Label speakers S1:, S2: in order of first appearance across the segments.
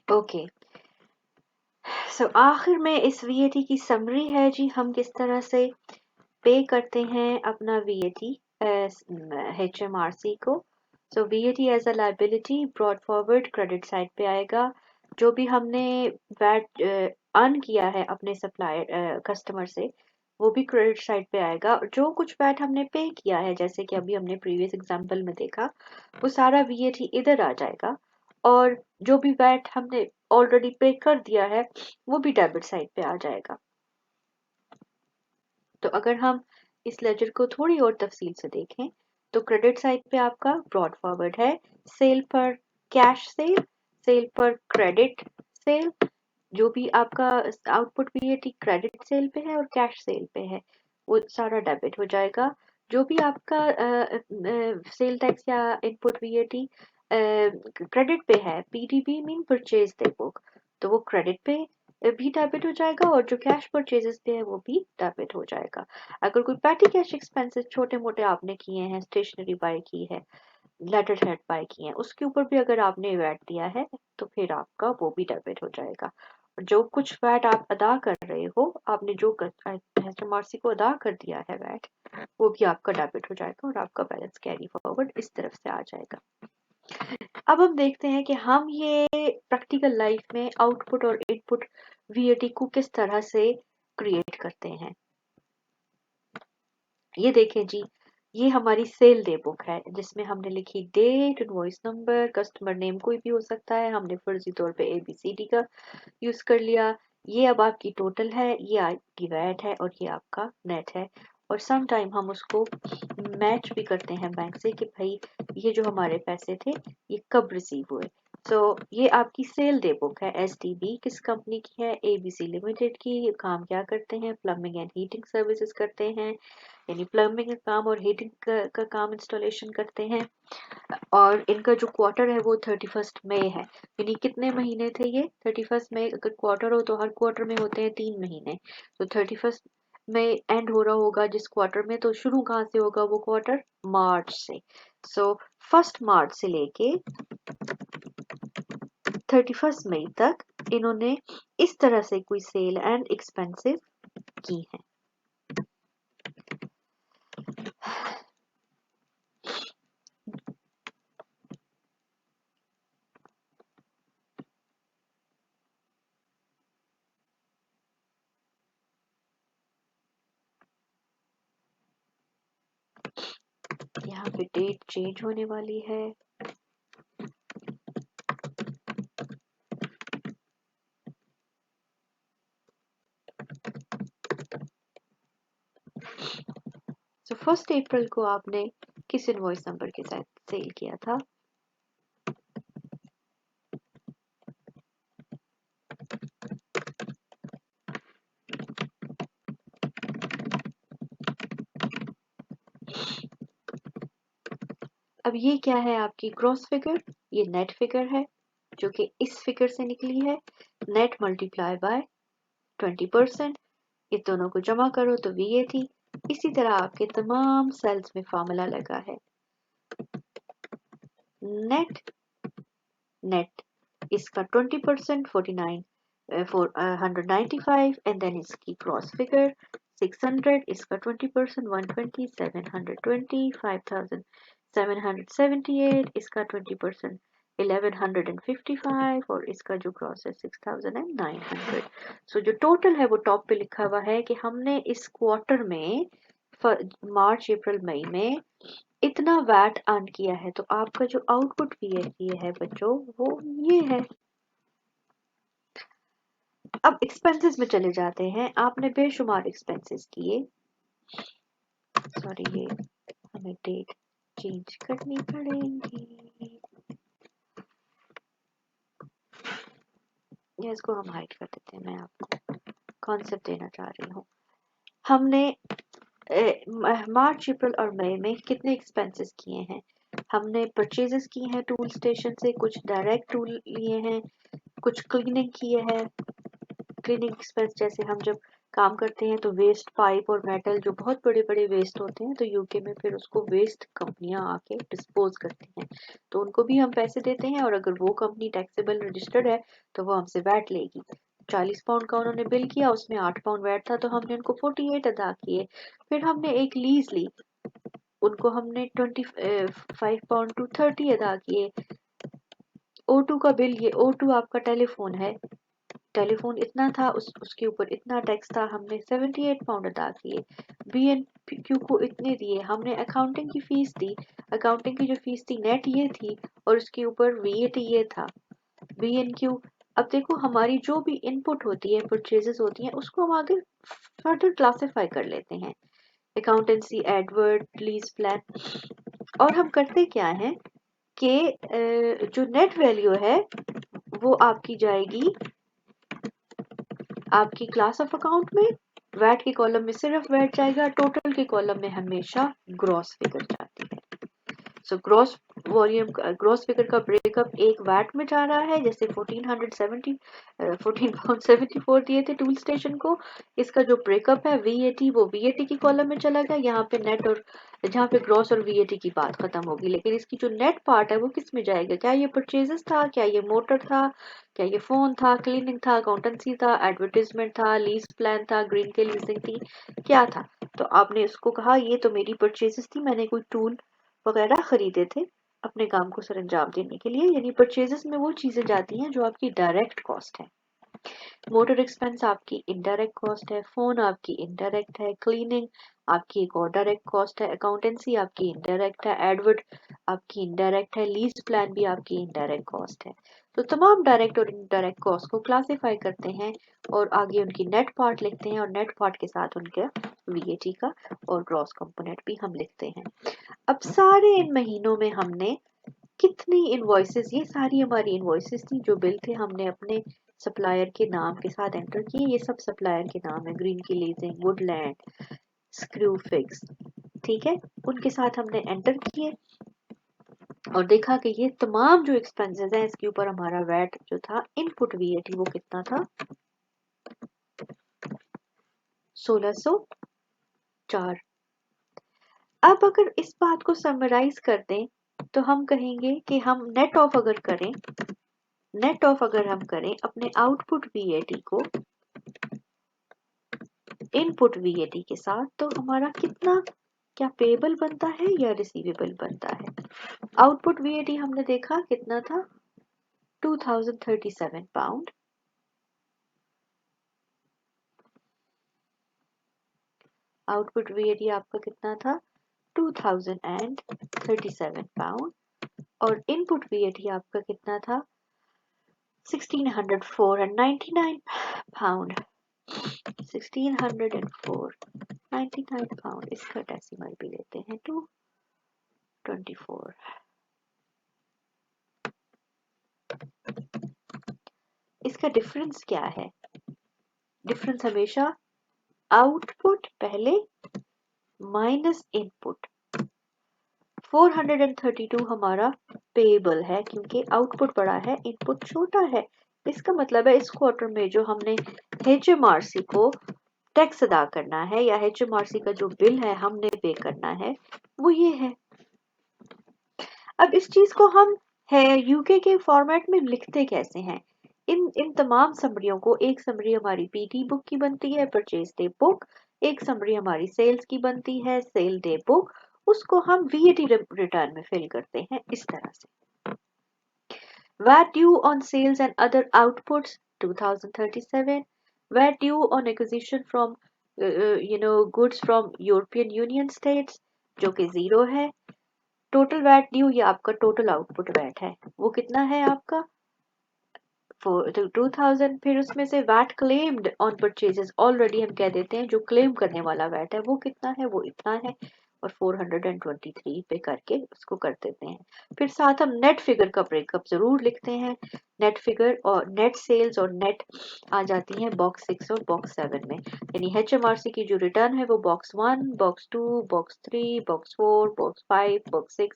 S1: Okay, सो आखिर में इस वीएटी की समरी है जी, हम किस तरह से पे करते हैं अपना वीएटी एचएमआरसी को। So VAT as a liability brought forward credit side पे आएगा। जो भी हमने वैट अर्न किया है अपने सप्लायर कस्टमर से, वो भी क्रेडिट साइड पे आएगा। और जो कुछ वैट हमने पे किया है, जैसे कि अभी हमने प्रीवियस एग्जांपल में देखा, वो सारा वीएटी इधर आ जाएगा। और जो भी वैट हमने ऑलरेडी पे कर दिया है, वो भी डेबिट साइड पे आ जाएगा। तो अगर हम इस लेजर को थोड़ी और तफसील से देखें, तो क्रेडिट साइड पे आपका ब्रॉड फॉरवर्ड है, सेल पर कैश सेल, सेल पर क्रेडिट सेल। जो भी आपका आउटपुट वीएटी क्रेडिट सेल पे है और कैश सेल पे है, वो सारा डेबिट हो जाएगा। जो भी आपका सेल टैक्स या इनपुट वीएटी क्रेडिट पे है, PDB mean purchase day book, तो वो क्रेडिट पे भी डेबिट हो जाएगा, और जो कैश परचेजेस पे है वो भी डेबिट हो जाएगा। अगर कोई पैटी कैश एक्सपेंसेस छोटे मोटे आपने किए हैं, स्टेशनरी बाय की है, लेटर हेड बाय किए हैं, उसके ऊपर भी अगर आपने वैट दिया है, तो फिर आपका वो भी डेबिट हो जाएगा। और जो कुछ वैट आप अदा कर रहे हो, आपने जो एचएमआरसी को अदा कर दिया है वैट, वो भी आपका डेबिट हो जाएगा और आपका बैलेंस कैरी फॉरवर्ड इस तरफ से आ जाएगा। अब हम देखते हैं कि हम ये प्रैक्टिकल लाइफ में आउटपुट और इनपुट वीएटी को किस तरह से क्रिएट करते हैं। ये देखें जी, ये हमारी सेल डे बुक है, जिसमें हमने लिखी date, invoice number, customer name कोई भी हो सकता है, हमने फर्जी तौर पे एबीसीडी का यूज कर लिया। ये अब आपकी टोटल है, ये आपकी वैट है, और ये आपका नेट है। और सम टाइम हम उसको मैच भी करते हैं बैंक से कि भाई ये जो हमारे पैसे थे, ये कब रिसीव हुए। ये आपकी सेल डे बुक है। एसडीबी किस कंपनी की है? एबीसी लिमिटेड की। ये काम क्या करते हैं? प्लम्बिंग एंड हीटिंग सर्विसेज करते हैं, यानी प्लम्बिंग का काम और हीटिंग का काम इंस्टॉलेशन करते हैं। और इनका जो क्वार्टर है वो 31 मई है। यानी कितने महीने थे ये? 31 मई अगर क्वार्टर हो तो हर क्वार्टर में होते हैं 3 महीने। तो 31 में एंड हो रहा होगा जिस क्वार्टर में, तो शुरू कहाँ से होगा वो क्वार्टर? मार्च से। सो 1 मार्च से लेके 31 मई तक इन्होंने इस तरह से कोई सेल एंड एक्सपेंसेस की हैं। यहाँ पे डेट चेंज होने वाली है। सो 1 अप्रैल को आपने किस इनवॉइस नंबर के साथ सेल किया था? अब ये क्या है आपकी ग्रॉस फिगर? ये नेट फिगर है, जो कि इस फिगर से निकली है। नेट मल्टीप्लाई बाय 20%, ये दोनों को जमा करो तो वीएटी। इसी तरह आपके तमाम सेल्स में फॉर्मूला लगा है। नेट नेट इसका 20% 195 एंड देन इसकी क्रॉस फिगर 600, इसका 20% 120, 720, 5778, इसका 20% 1155, और इसका जो क्रॉस है 6900। सो जो टोटल है वो टॉप पे लिखा हुआ है कि हमने इस क्वार्टर में मार्च अप्रैल मई में इतना वैट अर्न किया है। तो आपका जो आउटपुट ये है बच्चों, वो ये है। अब एक्सपेंसेस में चले जाते हैं। आपने बेशुमार एक्सपेंसेस किए। सॉरी, ये हमें डेट चेंज करनी पड़ेगी। या इसको हम हाइड कर देते हैं। मैं आपको कॉन्सेप्ट देना चाह रही हूँ। हमने मार्च अप्रैल और मई में कितने एक्सपेंसेस किए हैं? हमने परचेजेस की हैं टूल स्टेशन से, कुछ डायरेक्ट टूल लिए हैं, कुछ क्लीनिंग किए हैं। क्लीनिंग एक्सपेंस जैसे हम जब काम करते हैं, तो वेस्ट पाइप और मेटल जो बहुत बड़े बड़े वेस्ट होते हैं, तो यूके में फिर उसको वेस्ट कंपनियां आके डिस्पोज करती हैं, तो उनको भी हम पैसे देते हैं, और अगर वो कंपनी टैक्सेबल रजिस्टर्ड है तो वो हमसे वैट लेगी। 40 पाउंड का उन्होंने बिल किया, उसमें 8 पाउंड वैट था, तो हमने उनको 48 अदा किए। फिर हमने एक लीज ली, उनको हमने 25 पाउंड टू 30 अदा किए। O2 का बिल, ये O2 आपका टेलीफोन है, टेलीफोन इतना था, उसके ऊपर इतना टैक्स था, हमने 78 पाउंड अदा किए। B&Q को इतने दिए, हमने अकाउंटिंग की फीस दी, अकाउंटिंग की जो फीस थी नेट ये थी, और उसके ऊपर VAT ये था। B&Q, अब देखो हमारी जो भी इनपुट होती है, परचेजेस होती हैं, उसको हम आगे फर्दर क्लासिफाई कर लेते हैं, अकाउंटेंसी, एडवर्ड, लीज प्लान। और हम करते क्या है कि जो नेट वैल्यू है वो आपकी जाएगी आपकी क्लास ऑफ अकाउंट में, वैट के कॉलम में सिर्फ वैट जाएगा, टोटल के कॉलम में हमेशा ग्रॉस फिगर जाती है। सो ग्रॉस फिगर का ब्रेकअप एक वैट में जा रहा है, जैसे 14 पाउंड 74 दिए थे टूल स्टेशन को, इसका जो ब्रेकअप है VAT, वो VAT की कॉलम में चला गया, यहाँ पे नेट और जहाँ पे ग्रॉस और VAT की बात खत्म होगी, लेकिन इसकी जो नेट पार्ट है वो किस में जाएगा, क्या ये परचेजेस था, क्या ये मोटर था, क्या ये फोन था, क्लीनिंग था, अकाउंटेंसी था, एडवर्टीजमेंट था, लीज प्लान था, ग्रीन के लीजिंग थी, क्या था। तो आपने उसको कहा ये तो मेरी परचेजेस थी, मैंने कोई टूल वगैरह खरीदे थे अपने काम को सरंजाम देने के लिए, यानी परचेजेस में वो चीजें जाती हैं जो आपकी डायरेक्ट कॉस्ट है। मोटर एक्सपेंस आपकी इनडायरेक्ट कॉस्ट है, फोन आपकी इनडायरेक्ट है, क्लीनिंग आपकी एक और डायरेक्ट कॉस्ट है, अकाउंटेंसी आपकी इनडायरेक्ट है, एडवर्ट आपकी इनडायरेक्ट है, लीज प्लान भी आपकी इनडायरेक्ट कॉस्ट है। तो तमाम डायरेक्ट और इनडायरेक्ट कॉस्ट को क्लासिफाई करते हैं और आगे उनकी नेट पार्ट लिखते हैं, और नेट पार्ट के साथ उनके VAT का और ग्रॉस कंपोनेंट भी हम लिखते हैं। अब सारे इन महीनों में हमने कितनी इनवॉइसेस, ये सारी हमारी इनवॉइसेस थी, जो बिल थे हमने अपने सप्लायर के नाम के साथ एंटर किए, ये सब सप्लायर के नाम है, ग्रीन की लीजिंग, वुडलैंड, स्क्रू फिक्स, ठीक है, उनके साथ हमने एंटर किए और देखा कि ये तमाम जो एक्सपेंसेस हैं इसके ऊपर हमारा वैट जो था, इनपुट VAT वो कितना था, 1604। अब अगर इस बात को समराइज कर दें तो हम कहेंगे कि हम नेट ऑफ अगर करें, नेट ऑफ अगर हम करें अपने आउटपुट VAT को इनपुट VAT के साथ, तो हमारा कितना, क्या पेबल बनता है या रिसीवेबल बनता है। आउटपुट VAT हमने देखा कितना था, 2037 पाउंड। आउटपुट VAT आपका कितना था, 2037 पाउंड, और इनपुट VAT आपका कितना था, 1604.99 पाउंड। 1604.99 पाउंड, इसका डेसिमल भी लेते हैं 224। इसका डिफरेंस क्या है, डिफरेंस हमेशा आउटपुट पहले माइनस इनपुट। 432 हमारा पेबल है क्योंकि आउटपुट बड़ा है, इनपुट छोटा है। इसका मतलब है इस क्वार्टर में जो हमने HMRC को टैक्स अदा करना है, या HMRC का जो बिल है हमने पे करना है, वो ये है। अब इस चीज को हम है यूके के फॉर्मेट में लिखते कैसे हैं, इन तमाम समरियों को, एक समरी हमारी PT बुक की बनती है, परचेज डे बुक, एक समरी हमारी सेल्स की बनती है, सेल डे बुक, उसको हम VAT रिटर्न में फिल करते हैं इस तरह से। VAT due on sales and other outputs 2037, VAT due on acquisition from goods from European Union states जो कि 0 है। टोटल वैट ड्यू, ये आपका टोटल आउटपुट वैट है, वो कितना है आपका 2000। फिर उसमें से VAT claimed on purchases, already हम कह देते हैं जो क्लेम करने वाला वैट है वो कितना है, वो इतना है, और 423 पे करके उसको कर देते हैं। फिर साथ हम नेट फिगर का ब्रेकअप जरूर लिखते हैं, नेट फिगर और नेट सेल्स और नेट आ जाती हैं बॉक्स 6 और बॉक्स 7 में, यानी HMRC की जो रिटर्न है वो box 1, box 2, box 3, box 4, box 5, box 6,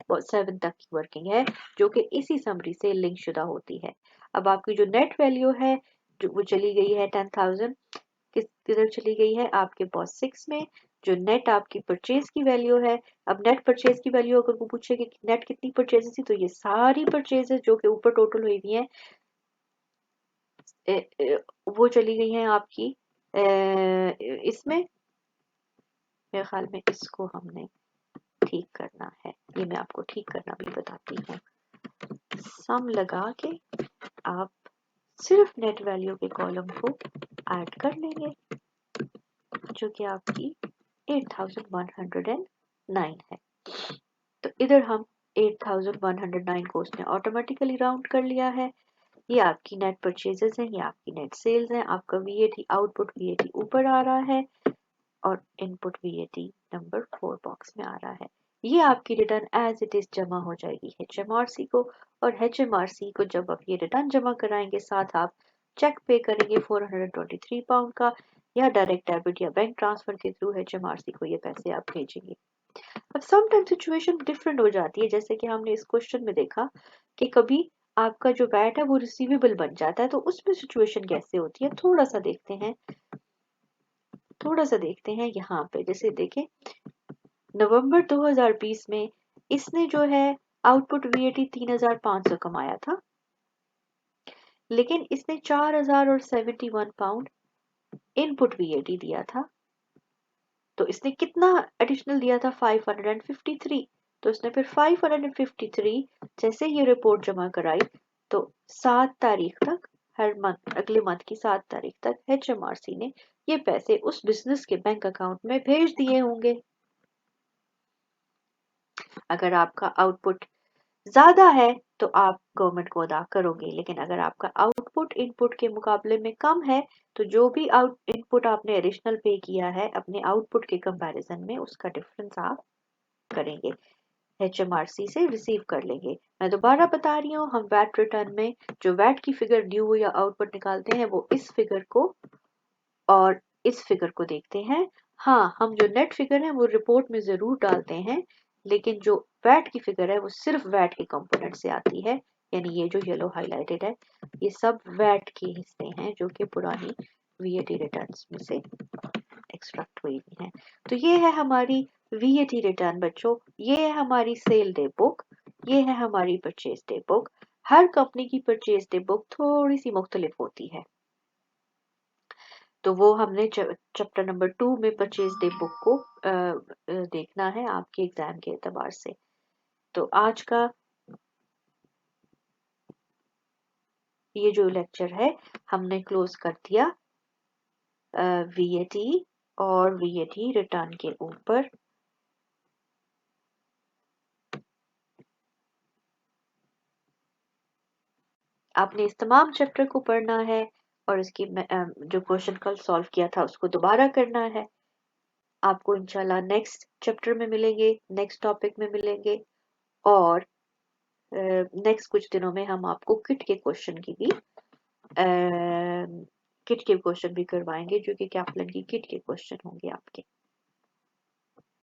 S1: box 7 तक की वर्किंग है, जो कि इसी समरी से लिंक शुदा होती है। अब आपकी जो नेट वैल्यू है जो वो चली गई है 10,000, किधर चली गई है आपके पास 6 में, जो नेट आपकी परचेज की वैल्यू है। अब नेट परचेज की वैल्यू अगर वो पूछे कि नेट कितनी परचेज थी, तो ये सारी परचेजेस जो कि ऊपर टोटल हुई हुई है वो चली गई हैं आपकी इसमें। मेरे ख्याल में इसको हमने ठीक करना है, ये मैं आपको ठीक करना भी बताती हूँ। सम लगा के आप सिर्फ नेट वैल्यू के कॉलम को ऐड कर लेंगे, जो कि आपकी 8109 है। तो इधर हम 8109 को उसने ऑटोमेटिकली राउंड कर लिया है। ये आपकी नेट परचेजेस हैं, ये आपकी नेट सेल्स हैं। आपका वीएटी आउटपुट वीएटी ऊपर आ रहा है और इनपुट वीएटी नंबर 4 बॉक्स में आ रहा है। ये आपकी रिटर्न एज इट इज जमा हो जाएगी एचएमआरसी को, और एचएमआरसी को जब आप ये रिटर्न जमा कराएंगे, साथ आप चेक पे करेंगे 423 पाउंड का, या डायरेक्ट डेबिट या बैंक ट्रांसफर के थ्रू एचएमआरसी को ये पैसे आप भेजेंगे। अब समटाइम सिचुएशन डिफरेंट हो जाती है, जैसे कि हमने इस क्वेश्चन में देखा कि कभी आपका जो वैट है वो रिसीवेबल बन जाता है, तो उसमें सिचुएशन कैसे होती है थोड़ा सा देखते हैं यहाँ पे। जैसे देखें नवंबर 2020 में इसने जो है आउटपुट वीएटी 3500 कमाया था, लेकिन इसने 4071 पाउंड इनपुट वीएटी दिया था। तो इसने कितना एडिशनल दिया था 553। तो इसने फिर 553 जैसे ये रिपोर्ट जमा कराई, तो 7 तारीख तक, हर मंथ अगले मंथ की 7 तारीख तक एचएमआरसी ने ये पैसे उस बिजनेस के बैंक अकाउंट में भेज दिए होंगे। अगर आपका आउटपुट ज्यादा है तो आप गवर्नमेंट को अदा करोगे, लेकिन अगर आपका आउटपुट इनपुट के मुकाबले में कम है, तो जो भी इनपुट आपने एडिशनल पे किया है अपने आउटपुट के कंपैरिजन में, उसका डिफरेंस आप करेंगे, एचएमआरसी से रिसीव कर लेंगे। मैं दोबारा बता रही हूँ, हम वैट रिटर्न में जो वैट की फिगर ड्यू या आउटपुट निकालते हैं, वो इस फिगर को और इस फिगर को देखते हैं। हाँ, हम जो नेट फिगर है वो रिपोर्ट में जरूर डालते हैं, लेकिन जो वैट की फिगर है वो सिर्फ वैट के कंपोनेंट से आती है, यानी ये जो येलो हाईलाइटेड है ये सब वैट के हिस्से हैं जो कि पुरानी वीएटी रिटर्न्स में से एक्सट्रैक्ट हुई हुई हैं। तो ये है हमारी वीएटी रिटर्न बच्चों, ये है हमारी सेल डे बुक, ये है हमारी परचेज डे बुक। हर कंपनी की परचेज डे बुक थोड़ी सी मुख्तलिफ होती है, तो वो हमने चैप्टर नंबर 2 में परचेज डे बुक को देखना है आपके एग्जाम के एतबार से। तो आज का ये जो लेक्चर है हमने क्लोज कर दिया वीएटी और वीएटी रिटर्न के ऊपर। आपने इस तमाम चैप्टर को पढ़ना है और इसकी जो क्वेश्चन कल सॉल्व किया था उसको दोबारा करना है। आपको इंशाल्लाह नेक्स्ट चैप्टर में मिलेंगे, नेक्स्ट टॉपिक में मिलेंगे, और नेक्स्ट कुछ दिनों में हम आपको किट के क्वेश्चन की भी किट के क्वेश्चन भी करवाएंगे, जो कि कैप्लन की किट के क्वेश्चन होंगे आपके।